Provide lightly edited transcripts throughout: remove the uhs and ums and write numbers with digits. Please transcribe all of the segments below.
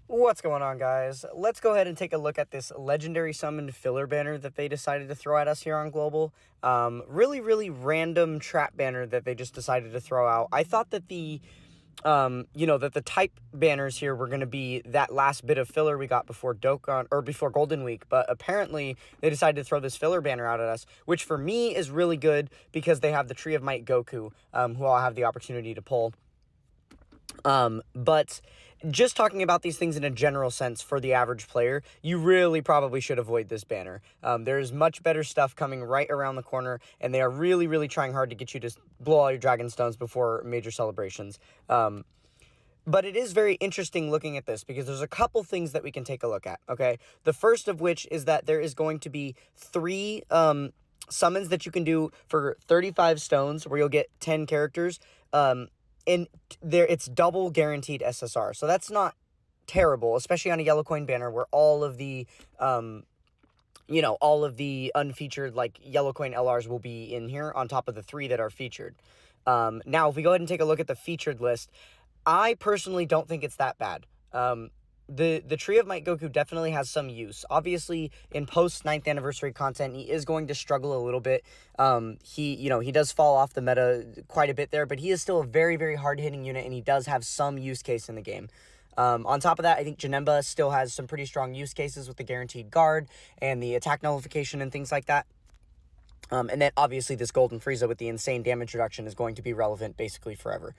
What's going on, guys? Let's go ahead and take a look at this legendary summoned filler banner that they decided to throw at us here on Global. Really random trap banner that they just decided to throw out. I thought that that the type banners here were going to be that last bit of filler we got before Dokkan, or before Golden Week, but apparently they decided to throw this filler banner out at us, which for me is really good because they have the Tree of Might Goku, who I'll have the opportunity to pull. But just talking about these things in a general sense for the average player, you really probably should avoid this banner. There's much better stuff coming right around the corner, and they are really trying hard to get you to blow all your Dragon Stones before major celebrations. But it is very interesting looking at this because there's a couple things that we can take a look at, okay? The first of which is that there is going to be 3 summons that you can do for 35 stones where you'll get 10 characters. And there it's double guaranteed SSR. So that's not terrible, especially on a yellow coin banner where all of the unfeatured like yellow coin LRs will be in here on top of the 3 that are featured. Now, if we go ahead and take a look at the featured list, I personally don't think it's that bad. The Tree of Might Goku definitely has some use. Obviously, in post 9th anniversary content, he is going to struggle a little bit. He does fall off the meta quite a bit there, but he is still a very hard-hitting unit, and he does have some use case in the game. On top of that, I think Janemba still has some pretty strong use cases with the guaranteed guard and the attack nullification and things like that. And then, obviously, this Golden Frieza with the insane damage reduction is going to be relevant basically forever.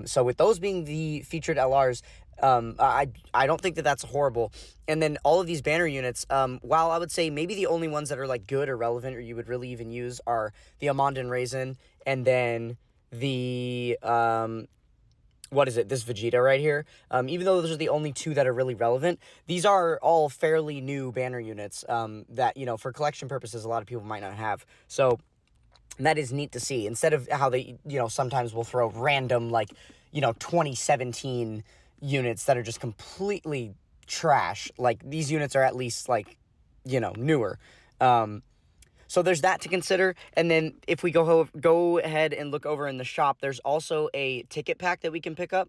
So with those being the featured LRs, I don't think that that's horrible. And then all of these banner units, while I would say maybe the only ones that are, like, good or relevant or you would really even use are the Amand and Raisin and then the, this Vegeta right here. Even though those are the only 2 that are really relevant, these are all fairly new banner units that, for collection purposes, a lot of people might not have. So that is neat to see. Instead of how they, sometimes will throw random, 2017 units that are just completely trash. Like, these units are at least, newer. So there's that to consider, and then if we go ahead and look over in the shop, there's also a ticket pack that we can pick up.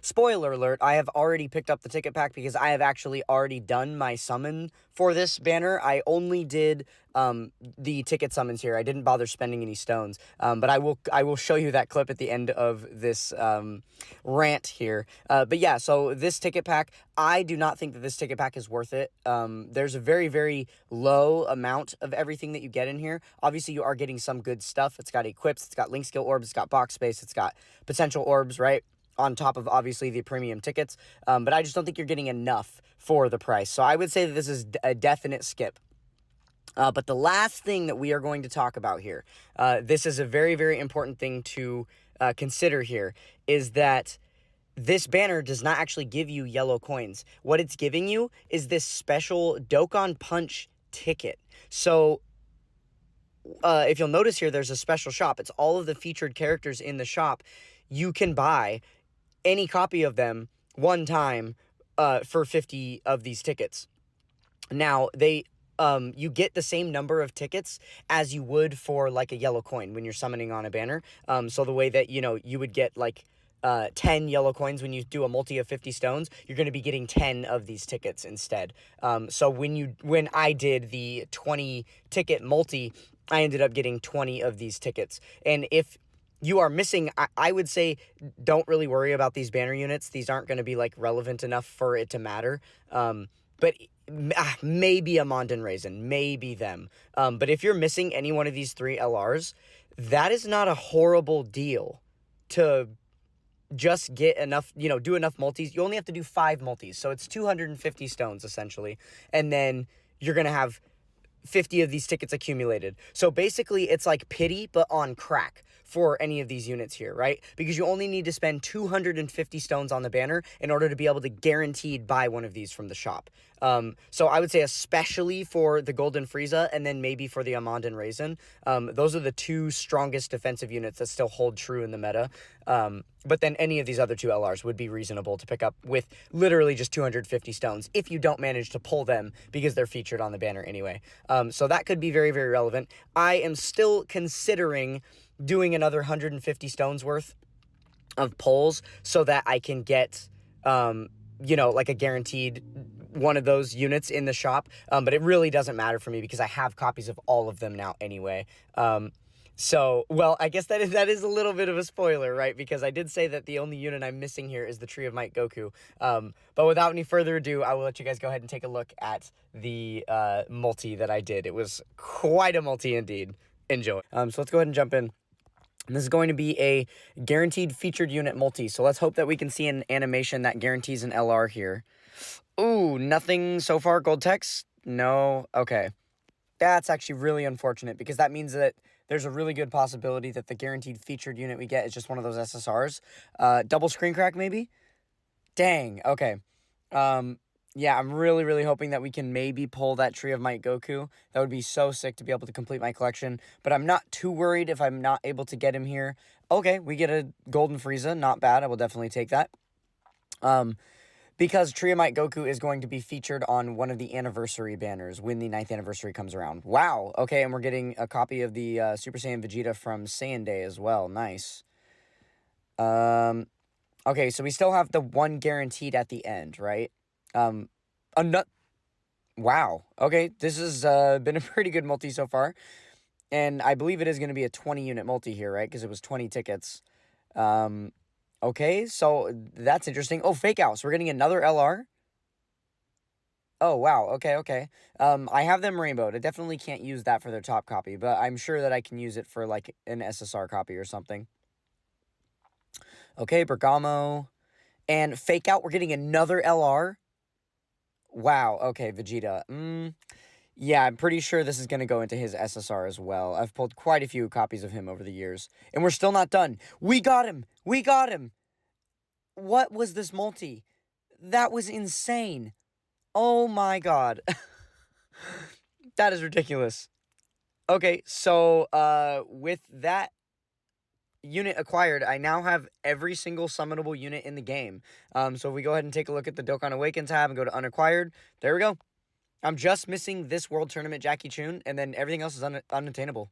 Spoiler alert, I have already picked up the ticket pack because I have actually already done my summon for this banner. I only did, the ticket summons here. I didn't bother spending any stones, but I will show you that clip at the end of this, rant here. But yeah, so this ticket pack, I do not think that this ticket pack is worth it. There's a very low amount of everything that you get in here. Obviously, you are getting some good stuff. It's got equips, it's got link skill orbs, it's got box space, it's got potential orbs, right? On top of, obviously, the premium tickets. But I just don't think you're getting enough for the price. So I would say that this is a definite skip. But the last thing that we are going to talk about here, this is a very important thing to consider here, is that this banner does not actually give you yellow coins. What it's giving you is this special Dokkan Punch ticket. So if you'll notice here, there's a special shop. It's all of the featured characters in the shop. You can buy any copy of them one time for 50 of these tickets. Now, you get the same number of tickets as you would for, like, a yellow coin when you're summoning on a banner. So the way that, you would get, 10 yellow coins when you do a multi of 50 stones, you're going to be getting 10 of these tickets instead. So when I did the 20 ticket multi, I ended up getting 20 of these tickets. And if you are missing, I would say don't really worry about these banner units. These aren't going to be, relevant enough for it to matter. But maybe Amand and Raisin, maybe them. But if you're missing any one of these 3 LRs, that is not a horrible deal to just get enough, do enough multis. You only have to do 5 multis, so it's 250 stones, essentially. And then you're going to have 50 of these tickets accumulated. So basically, it's like pity, but on crack for any of these units here, right? Because you only need to spend 250 stones on the banner in order to be able to guaranteed buy one of these from the shop. So I would say especially for the Golden Frieza and then maybe for the Amand and Raisin, those are the 2 strongest defensive units that still hold true in the meta. But then any of these other 2 LRs would be reasonable to pick up with literally just 250 stones if you don't manage to pull them because they're featured on the banner anyway. So that could be very relevant. I am still considering doing another 150 stones worth of pulls so that I can get you know, like a guaranteed one of those units in the shop. But it really doesn't matter for me because I have copies of all of them now anyway. So, well, I guess that is a little bit of a spoiler, right? Because I did say that the only unit I'm missing here is the Tree of Might Goku. But without any further ado, I will let you guys go ahead and take a look at the multi that I did. It was quite a multi indeed. Enjoy. So let's go ahead and jump in. And this is going to be a guaranteed featured unit multi. So let's hope that we can see an animation that guarantees an LR here. Ooh, nothing so far. Gold text? No. Okay. That's actually really unfortunate because that means that there's a really good possibility that the guaranteed featured unit we get is just one of those SSRs. Double screen crack, maybe? Dang. Okay. Yeah, I'm really, really hoping that we can maybe pull that Tree of Might Goku. That would be so sick to be able to complete my collection. But I'm not too worried if I'm not able to get him here. Okay, we get a Golden Frieza. Not bad. I will definitely take that. Because Tree of Might Goku is going to be featured on one of the anniversary banners when the 9th anniversary comes around. Wow. Okay, and we're getting a copy of the Super Saiyan Vegeta from Saiyan Day as well. Nice. Okay, so we still have the one guaranteed at the end, right? Wow. Okay, this has been a pretty good multi so far. And I believe it is going to be a 20-unit multi here, right? Because it was 20 tickets. Okay, so that's interesting. Oh, fake out. So we're getting another LR? Oh, wow. Okay, okay. I have them rainbowed. I definitely can't use that for their top copy, but I'm sure that I can use it for, like, an SSR copy or something. Okay, Bergamo. And fake out, we're getting another LR? Wow, okay, Vegeta. Yeah, I'm pretty sure this is going to go into his SSR as well. I've pulled quite a few copies of him over the years. And we're still not done. We got him! We got him! What was this multi? That was insane. Oh my god. That is ridiculous. Okay, so with that unit acquired, I now have every single summonable unit in the game. So if we go ahead and take a look at the Dokkan Awaken tab and go to unacquired, there we go. I'm just missing this World Tournament Jackie Chun, and then everything else is unattainable.